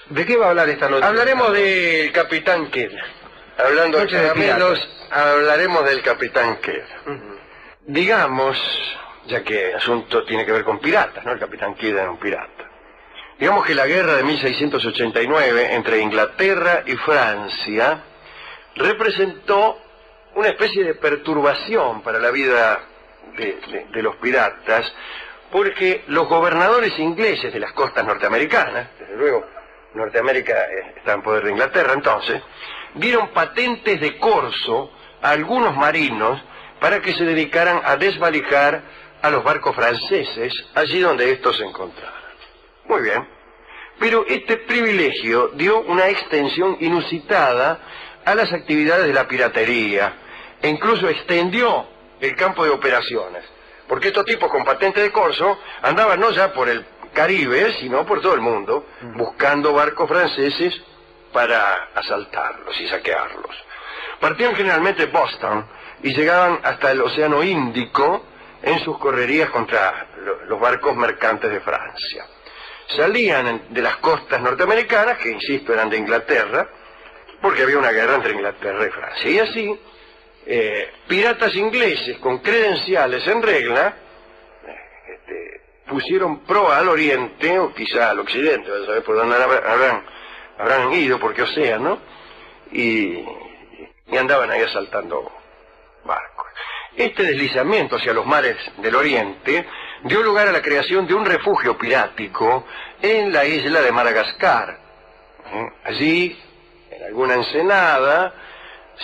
¿De qué va a hablar esta noche? Hablaremos del Capitán Kidd. Hablando de caramelos, hablaremos del Capitán Kidd. Digamos, ya que el asunto tiene que ver con piratas, ¿no? El Capitán Kidd era un pirata. Digamos que la guerra de 1689 entre Inglaterra y Francia representó una especie de perturbación para la vida de los piratas, porque los gobernadores ingleses de las costas norteamericanas, desde luego Norteamérica está en poder de Inglaterra entonces, dieron patentes de corso a algunos marinos para que se dedicaran a desvalijar a los barcos franceses allí donde estos se encontraran. Muy bien, pero este privilegio dio una extensión inusitada a las actividades de la piratería e incluso extendió el campo de operaciones, porque estos tipos con patente de corso andaban no ya por el Caribe, sino por todo el mundo, buscando barcos franceses para asaltarlos y saquearlos. Partían generalmente de Boston y llegaban hasta el Océano Índico en sus correrías contra los barcos mercantes de Francia. Salían de las costas norteamericanas, que insisto eran de Inglaterra, porque había una guerra entre Inglaterra y Francia. Y así, piratas ingleses con credenciales en regla pusieron proa al oriente, o quizá al occidente, a saber por dónde habrán ido, por qué océano, y andaban ahí asaltando barcos. Este deslizamiento hacia los mares del oriente dio lugar a la creación de un refugio pirático en la isla de Madagascar. Allí, en alguna ensenada,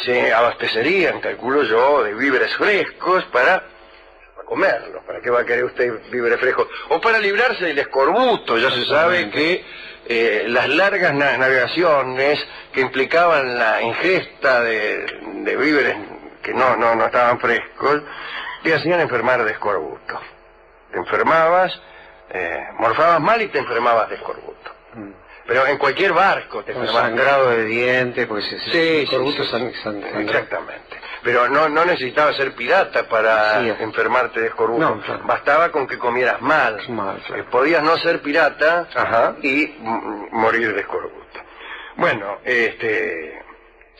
se abastecerían, calculo yo, de víveres frescos para comerlos. ¿Para qué va a querer usted víveres frescos? O para librarse del escorbuto. Ya se sabe que las largas navegaciones que implicaban la ingesta de víveres que no estaban frescos, te hacían enfermar de escorbuto. Te enfermabas, morfabas mal y te enfermabas de escorbuto. Pero en cualquier barco te enfermabas. Sangrado de dientes, pues sí, exactamente. Pero no necesitabas ser pirata para enfermarte de escorbuto. No, claro. Bastaba con que comieras mal. Claro. Podías no ser pirata y morir de escorbuto. Bueno,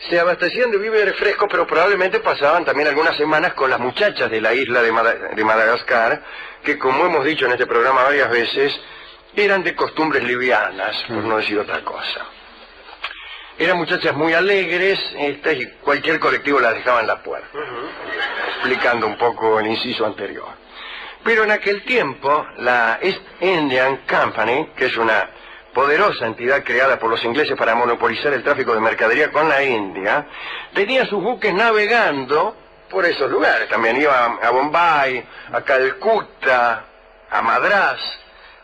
se abastecían de víveres frescos, pero probablemente pasaban también algunas semanas con las muchachas de la isla de Madagascar, que como hemos dicho en este programa varias veces, eran de costumbres livianas, por no decir otra cosa. Eran muchachas muy alegres, y cualquier colectivo las dejaba en la puerta, explicando un poco el inciso anterior. Pero en aquel tiempo, la East Indian Company, que es una poderosa entidad creada por los ingleses para monopolizar el tráfico de mercadería con la India, tenía sus buques navegando por esos lugares. También iba a Bombay, a Calcuta, a Madrás.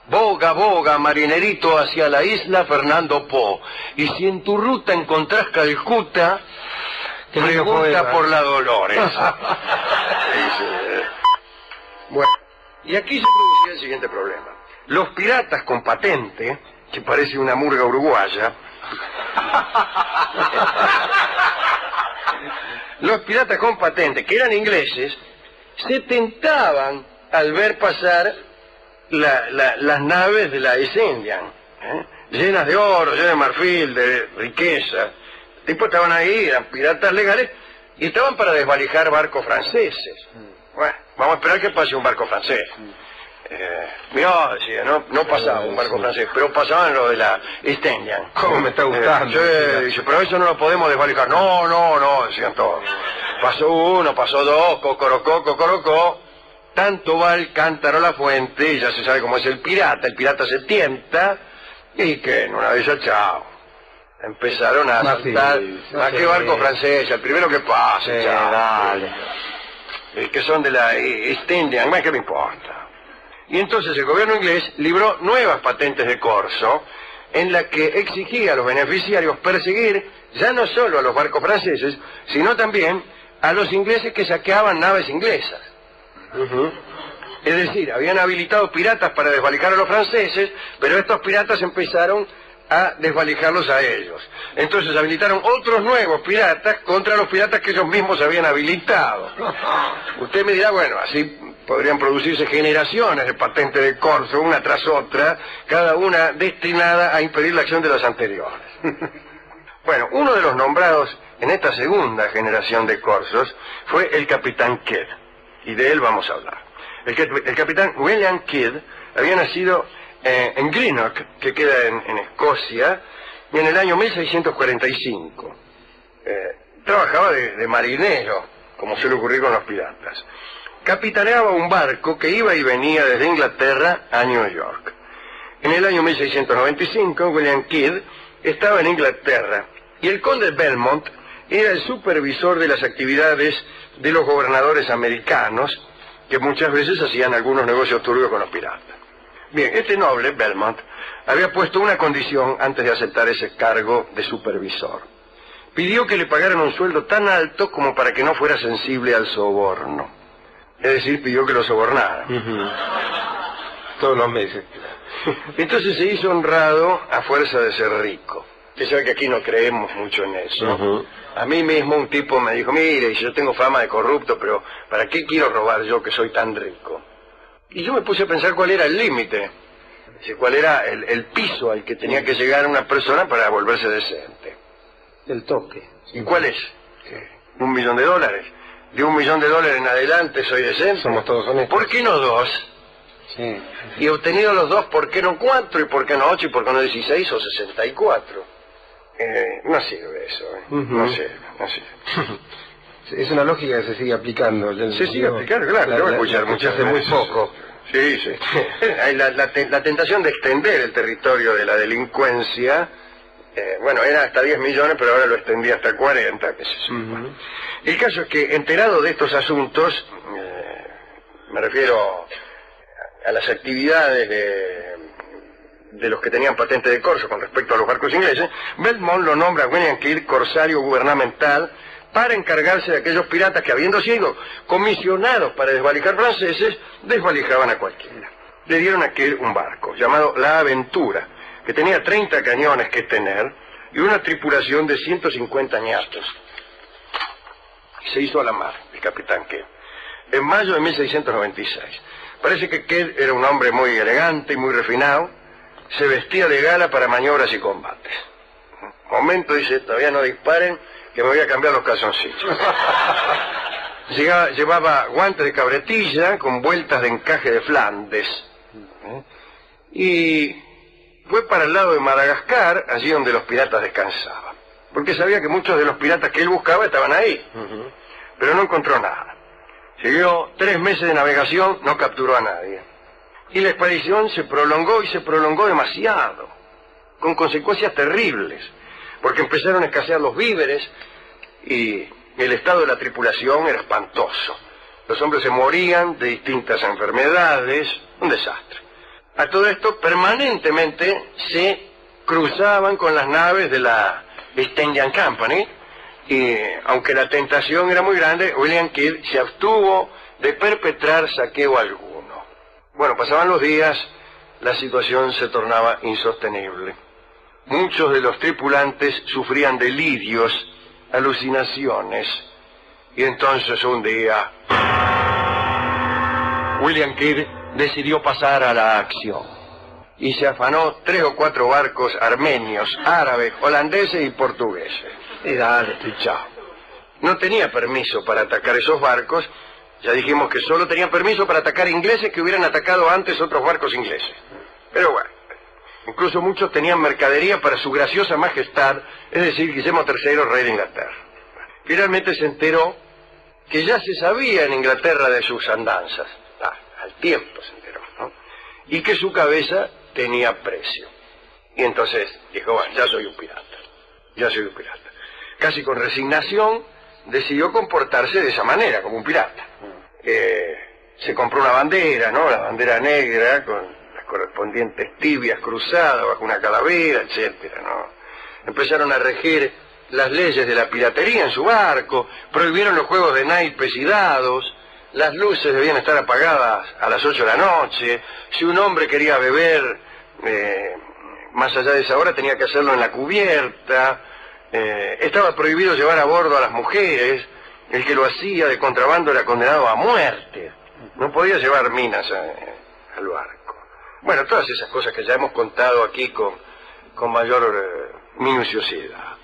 Boga, boga, marinerito, hacia la isla Fernando Po. Y si en tu ruta encontrás Calcuta, pregunta por la Dolores. Bueno, y aquí se producía el siguiente problema. Los piratas con patente, que parece una murga uruguaya, los piratas con patente, que eran ingleses, se tentaban al ver pasar las naves de la East Indian, llenas de oro, llenas de marfil, de riqueza. Los tipos estaban ahí, eran piratas legales, y estaban para desvalijar barcos franceses. Bueno, vamos a esperar que pase un barco francés. Mirá, decía, no pasaba un barco francés, pero pasaban los de la East Indian. ¿Cómo me está gustando? Dice, pero eso no lo podemos desvalijar. No, decían todos. Pasó uno, pasó dos, cocorocó. Tanto va el cántaro a la fuente, y ya se sabe cómo es el pirata se tienta, y que en una de esas, chao. Empezaron a asaltar, ¿a qué barco francés? El primero que pase, chao. Dale. Que son de la East Indian, ¿qué me importa? Y entonces el gobierno inglés libró nuevas patentes de corso, en la que exigía a los beneficiarios perseguir ya no solo a los barcos franceses, sino también a los ingleses que saqueaban naves inglesas. Es decir, habían habilitado piratas para desvalijar a los franceses, pero estos piratas empezaron a desvalijarlos a ellos. Entonces habilitaron otros nuevos piratas contra los piratas que ellos mismos habían habilitado. Usted me dirá, bueno, así podrían producirse generaciones de patentes de corso, una tras otra, cada una destinada a impedir la acción de las anteriores. Bueno, uno de los nombrados en esta segunda generación de corsos fue el capitán Kidd, y de él vamos a hablar. El capitán William Kidd había nacido en Greenock, que queda en Escocia, y en el año 1645. Trabajaba de marinero, como suele ocurrir con los piratas. Capitaneaba un barco que iba y venía desde Inglaterra a New York. En el año 1695, William Kidd estaba en Inglaterra, y el conde Belmont era el supervisor de las actividades de los gobernadores americanos, que muchas veces hacían algunos negocios turbios con los piratas. Bien, este noble, Belmont, había puesto una condición antes de aceptar ese cargo de supervisor. Pidió que le pagaran un sueldo tan alto como para que no fuera sensible al soborno. Es decir, pidió que lo sobornaran. Todos los meses. Entonces se hizo honrado a fuerza de ser rico. Usted sabe que aquí no creemos mucho en eso. A mí mismo un tipo me dijo, mire, yo tengo fama de corrupto, pero ¿para qué quiero robar yo que soy tan rico? Y yo me puse a pensar cuál era el límite, cuál era el piso al que tenía que llegar una persona para volverse decente. El tope. ¿Y cuál es? $1 millón. De $1 millón en adelante soy decente. Somos todos honestos. ¿Por qué no 2? Sí. Y obtenido los 2, ¿por qué no 4? ¿Y por qué no 8? ¿Y por qué no 16 o 64? No sirve eso, no sirve. Es una lógica que se sigue aplicando. Se sigue aplicando, claro, lo voy a escuchar muchas veces. Hace muy poco. Sí. Hay la tentación de extender el territorio de la delincuencia. Bueno, era hasta 10 millones, pero ahora lo extendí hasta 40. El caso es que, enterado de estos asuntos, me refiero a las actividades de los que tenían patente de corso con respecto a los barcos ingleses, Belmont lo nombra a William Kidd corsario gubernamental para encargarse de aquellos piratas que, habiendo sido comisionados para desvalijar franceses, desvalijaban a cualquiera. Le dieron a Kidd un barco llamado La Aventura, que tenía 30 cañones que tener y una tripulación de 150 ñatos. Y se hizo a la mar, el capitán Kidd, en mayo de 1696. Parece que Kidd era un hombre muy elegante y muy refinado. Se vestía de gala para maniobras y combates. Momento, dice, todavía no disparen, que me voy a cambiar los calzoncillos. Llevaba guantes de cabretilla con vueltas de encaje de Flandes. Y fue para el lado de Madagascar, allí donde los piratas descansaban. Porque sabía que muchos de los piratas que él buscaba estaban ahí. Pero no encontró nada. Siguió 3 meses de navegación, no capturó a nadie. Y la expedición se prolongó y se prolongó demasiado, con consecuencias terribles, porque empezaron a escasear los víveres y el estado de la tripulación era espantoso. Los hombres se morían de distintas enfermedades, un desastre. A todo esto, permanentemente se cruzaban con las naves de la East India Company, y aunque la tentación era muy grande, William Kidd se abstuvo de perpetrar saqueo alguno. Bueno, pasaban los días, la situación se tornaba insostenible. Muchos de los tripulantes sufrían delirios, alucinaciones, y entonces un día William Kidd decidió pasar a la acción y se afanó 3 o 4 barcos armenios, árabes, holandeses y portugueses. Y dale, chao. No tenía permiso para atacar esos barcos. Ya dijimos que solo tenían permiso para atacar ingleses que hubieran atacado antes otros barcos ingleses. Pero bueno, incluso muchos tenían mercadería para su graciosa majestad, es decir, Guillermo III, rey de Inglaterra. Finalmente se enteró que ya se sabía en Inglaterra de sus andanzas. Al tiempo se enteró, ¿no? Y que su cabeza tenía precio. Y entonces dijo, bueno, ya soy un pirata. Casi con resignación decidió comportarse de esa manera, como un pirata. Se compró una bandera, ¿no? La bandera negra, con las correspondientes tibias cruzadas bajo una calavera, etcétera, ¿no? Empezaron a regir las leyes de la piratería en su barco, prohibieron los juegos de naipes y dados, las luces debían estar apagadas a las 8 de la noche, si un hombre quería beber más allá de esa hora tenía que hacerlo en la cubierta. Estaba prohibido llevar a bordo a las mujeres. El que lo hacía de contrabando era condenado a muerte. No podía llevar minas al barco. Bueno, todas esas cosas que ya hemos contado aquí con mayor minuciosidad.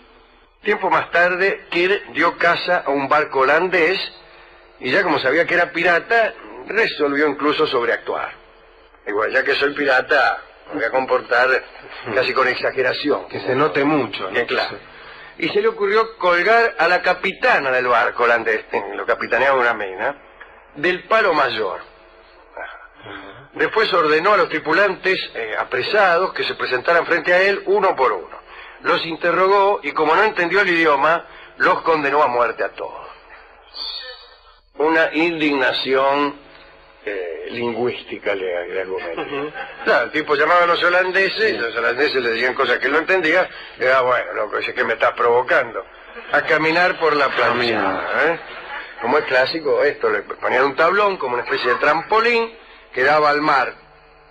Tiempo más tarde, Kidd dio caza a un barco holandés y ya como sabía que era pirata, resolvió incluso sobreactuar. Igual, ya que soy pirata, me voy a comportar casi con exageración. Que se note mucho, ¿no? Claro. Y se le ocurrió colgar a la capitana del barco holandés, lo capitaneaba una mina, del palo mayor. Después ordenó a los tripulantes apresados que se presentaran frente a él uno por uno. Los interrogó y como no entendió el idioma, los condenó a muerte a todos. Una indignación lingüística le argumentó. Claro, el tipo llamaba a los holandeses, los holandeses le decían cosas que él no entendía, y era bueno, loco, ese que me estás provocando. A caminar por la planchada, Como es clásico, esto le ponían un tablón como una especie de trampolín que daba al mar,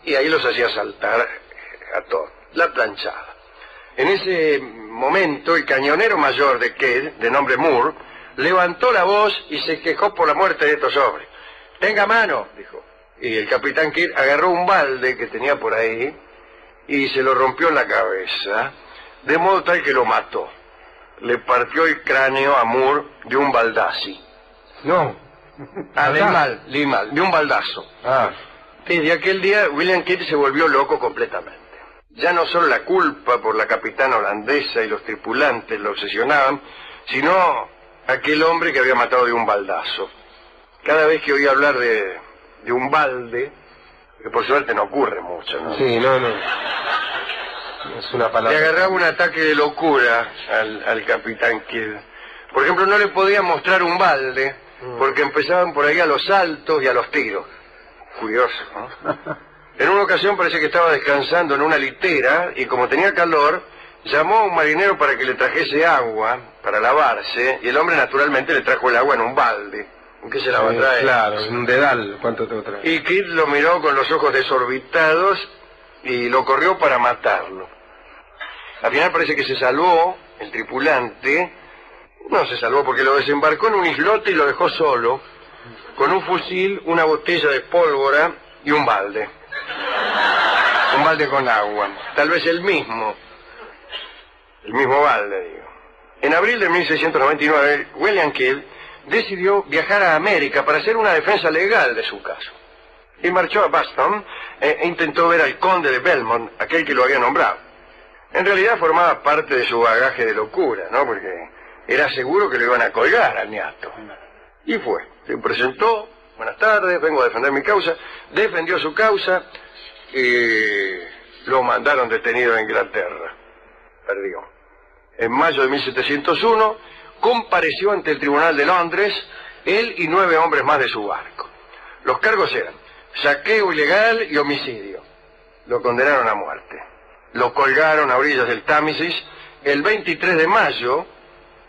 y ahí los hacía saltar a todos. La planchada. En ese momento, el cañonero mayor de Kidd, de nombre Moore, levantó la voz y se quejó por la muerte de estos hombres. «Tenga mano», dijo. Y el capitán Kidd agarró un balde que tenía por ahí y se lo rompió en la cabeza, de modo tal que lo mató. Le partió el cráneo a Moore de un baldazo. No. De un baldazo. Desde aquel día, William Kidd se volvió loco completamente. Ya no solo la culpa por la capitana holandesa y los tripulantes lo obsesionaban, sino aquel hombre que había matado de un baldazo. Cada vez que oía hablar de un balde, que por suerte no ocurre mucho, ¿no? Sí, no. Es una palabra. Le agarraba un ataque de locura al capitán Kidd. Por ejemplo, no le podía mostrar un balde, porque empezaban por ahí a los saltos y a los tiros. Curioso, ¿no? En una ocasión parece que estaba descansando en una litera y como tenía calor, llamó a un marinero para que le trajese agua para lavarse y el hombre naturalmente le trajo el agua en un balde. ¿En qué se la va a traer? Claro, en un dedal. ¿Cuánto te trae? Y Kidd lo miró con los ojos desorbitados y lo corrió para matarlo. Al final parece que se salvó el tripulante. No se salvó porque lo desembarcó en un islote y lo dejó solo, con un fusil, una botella de pólvora y un balde. Un balde con agua. Tal vez el mismo balde, digo. En abril de 1699, William Kidd decidió viajar a América para hacer una defensa legal de su caso. Y marchó a Boston e intentó ver al conde de Belmont, aquel que lo había nombrado. En realidad formaba parte de su bagaje de locura, ¿no? Porque era seguro que lo iban a colgar al niato. Y fue. Se presentó, buenas tardes, vengo a defender mi causa. Defendió su causa y lo mandaron detenido a Inglaterra. Perdió. En mayo de 1701 compareció ante el Tribunal de Londres él y 9 hombres más de su barco. Los cargos eran saqueo ilegal y homicidio. Lo condenaron a muerte. Lo colgaron a orillas del Támesis el 23 de mayo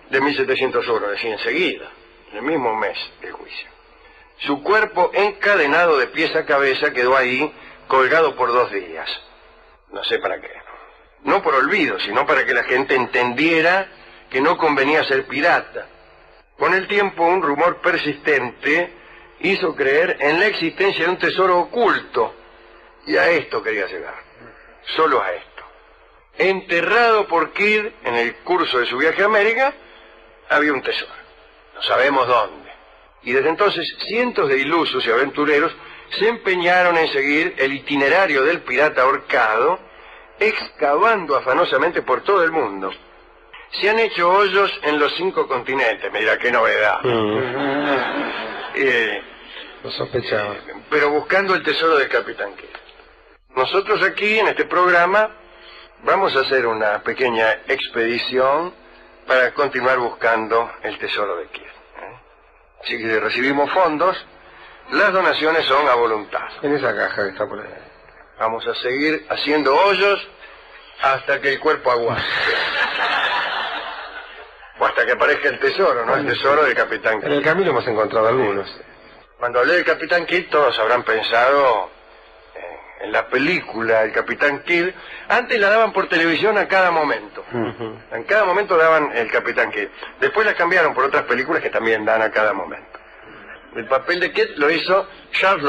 de 1701, es decir, enseguida, en el mismo mes del juicio. Su cuerpo encadenado de pies a cabeza quedó ahí colgado por 2 días. No sé para qué. No por olvido, sino para que la gente entendiera que no convenía ser pirata. Con el tiempo, un rumor persistente hizo creer en la existencia de un tesoro oculto. Y a esto quería llegar. Solo a esto. Enterrado por Kidd en el curso de su viaje a América, había un tesoro. No sabemos dónde. Y desde entonces, cientos de ilusos y aventureros se empeñaron en seguir el itinerario del pirata ahorcado, excavando afanosamente por todo el mundo. Se han hecho hoyos en los 5 continentes, mira qué novedad. Lo sospechaba. Pero buscando el tesoro del capitán Kidd. Nosotros aquí, en este programa, vamos a hacer una pequeña expedición para continuar buscando el tesoro de Kidd. Así que recibimos fondos, las donaciones son a voluntad. En esa caja que está por ahí. Vamos a seguir haciendo hoyos hasta que el cuerpo aguante. O hasta que aparezca el tesoro, ¿no? El tesoro del capitán Kidd. En el camino hemos encontrado algunos. Cuando hablé del capitán Kidd, todos habrán pensado en la película El Capitán Kidd, antes la daban por televisión a cada momento. En cada momento daban El Capitán Kidd. Después la cambiaron por otras películas que también dan a cada momento. El papel de Kidd lo hizo Charles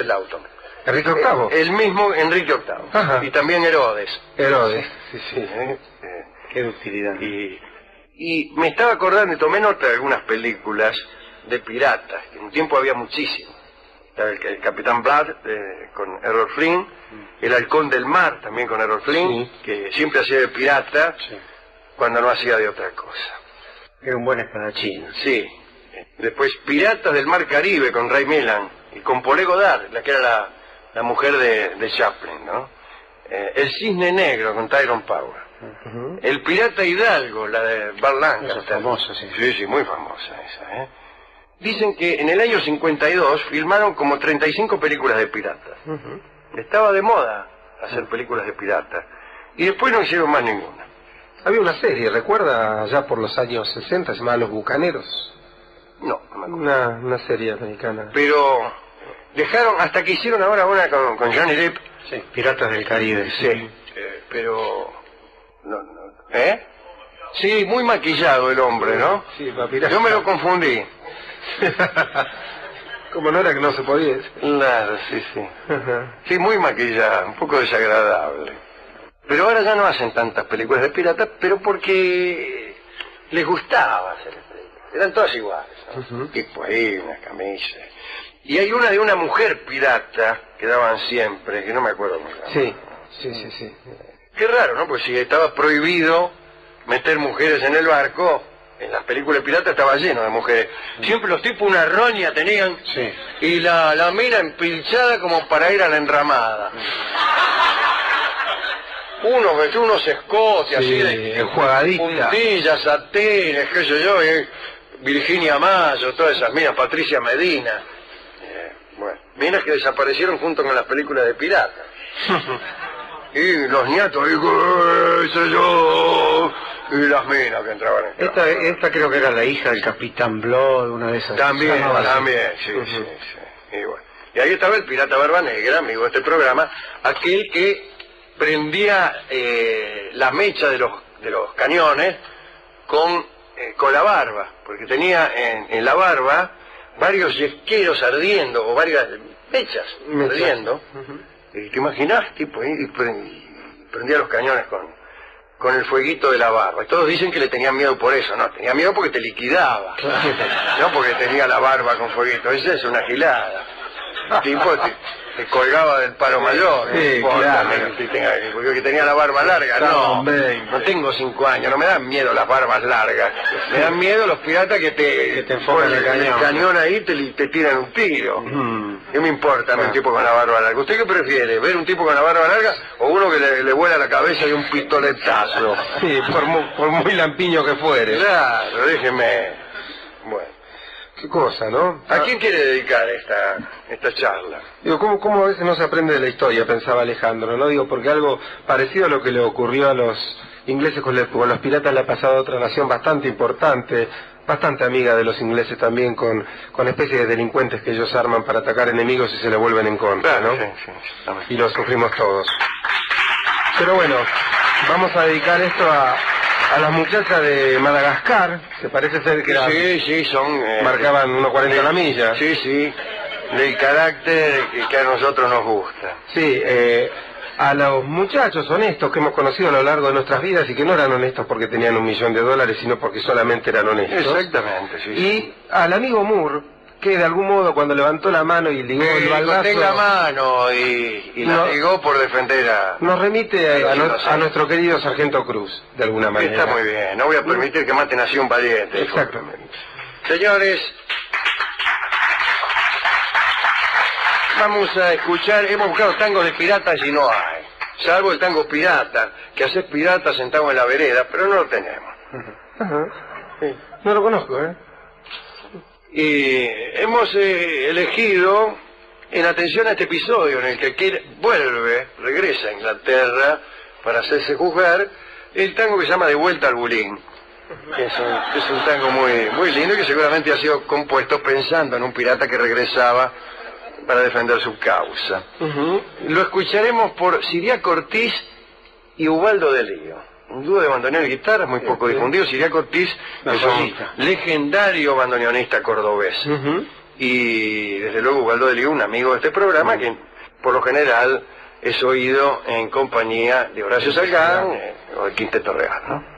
Lawton. Enrique VIII. El mismo Enrique VIII. Ajá. Y también Herodes. Sí. Qué utilidad. Y me estaba acordando y tomé nota de algunas películas de piratas, que en un tiempo había muchísimo. El Capitán Blood con Errol Flynn, El Halcón del Mar también con Errol Flynn, que siempre hacía de pirata cuando no hacía de otra cosa. Era un buen espadachín. Sí. Después Piratas del Mar Caribe con Ray Milland y con Paulette Goddard, la que era la mujer de Chaplin, ¿no? El Cisne Negro con Tyrone Power. El Pirata Hidalgo, la de Burt Lancaster. Esa famosa, sí. Sí, muy famosa esa, Dicen que en el año 52 filmaron como 35 películas de piratas. Estaba de moda hacer películas de piratas. Y después no hicieron más ninguna. Había una serie, ¿recuerda? Ya por los años 60, se llamaba Los Bucaneros. No me acuerdo. Una serie americana. Pero dejaron, hasta que hicieron ahora una con Johnny Depp. Sí, Piratas del Caribe. Sí, pero... Sí, muy maquillado el hombre, ¿no? Sí, papirata. Yo me lo confundí. Como no era que no se podía. Claro, sí. Sí, muy maquillado, un poco desagradable. Pero ahora ya no hacen tantas películas de piratas, pero porque les gustaba hacer películas. Eran todas iguales, ¿no? Tipo ahí, una camisa. Y hay una de una mujer pirata que daban siempre, que no me acuerdo cómo se llama. Sí. Qué raro, ¿no? Pues si estaba prohibido meter mujeres en el barco, en las películas piratas estaba lleno de mujeres. Siempre los tipos una roña tenían y la mina empilchada como para ir a la enramada. Unos escotes así de enjuagaditas, puntillas, satenes, qué sé yo, Virginia Mayo, todas esas minas, Patricia Medina. Bueno, minas que desaparecieron junto con las películas de piratas. Y los nietos, y las minas que entraban en esta creo que era la hija del Capitán Blood, una de esas. También, sí. Y bueno, y ahí estaba el pirata Barba Negra, amigo de este programa, aquel que prendía la mecha de los cañones con la barba, porque tenía en la barba varios yesqueros ardiendo, o varias mechas ardiendo. ¿Te imaginás? Tipo, y prendía los cañones con el fueguito de la barba. Y todos dicen que le tenían miedo por eso. No, tenía miedo porque te liquidaba. No porque tenía la barba con fueguito. Esa es una gilada. Tipo, te colgaba del palo mayor. Sí, claro. Porque tenía la barba larga. No tengo 5 años. No me dan miedo las barbas largas. Me dan miedo los piratas que te enfocan el cañón ahí y te tiran un tiro. ¿Qué me importa un tipo con la barba larga? ¿Usted qué prefiere? ¿Ver un tipo con la barba larga o uno que le vuela la cabeza de un pistoletazo? Sí, por muy lampiño que fuere. Claro, déjeme. Bueno. Qué cosa, ¿no? ¿A quién quiere dedicar esta charla? Digo, ¿cómo a veces no se aprende de la historia? Pensaba Alejandro, ¿no? Digo, porque algo parecido a lo que le ocurrió a los ingleses con los piratas le ha pasado a otra nación bastante importante, bastante amiga de los ingleses también, con especies de delincuentes que ellos arman para atacar enemigos y se le vuelven en contra, ¿no? Sí. Y lo sufrimos todos. Pero bueno, vamos a dedicar esto a las muchachas de Madagascar, que parece ser que marcaban 1.40 la milla. Sí, del carácter que a nosotros nos gusta. Sí, a los muchachos honestos que hemos conocido a lo largo de nuestras vidas y que no eran honestos porque tenían $1 millón, sino porque solamente eran honestos. Exactamente, sí. Y al amigo Moore, que de algún modo cuando levantó la mano y ligó el baldazo... la mano y la ligó por defender a... Nos remite a nuestro querido Sargento Cruz, de alguna manera. Está muy bien, no voy a permitir que maten así un valiente. Exactamente. Señores, vamos a escuchar, hemos buscado tangos de piratas y no hay. Salvo el tango pirata, que haces pirata sentado en la vereda, pero no lo tenemos. Sí. No lo conozco, Y hemos elegido, en atención a este episodio en el que Kidd regresa a Inglaterra para hacerse juzgar, el tango que se llama De vuelta al Bulín. Es un tango muy lindo y que seguramente ha sido compuesto pensando en un pirata que regresaba para defender su causa. Lo escucharemos por Ciriaco Ortiz y Ubaldo de Lío. Un dúo de bandoneón y guitarra muy poco difundido. Ciriaco Ortiz es un legendario bandoneonista cordobés. Y desde luego Ubaldo de Lío, un amigo de este programa que por lo general es oído en compañía de Horacio Salgán o el Quinteto Real, ¿no?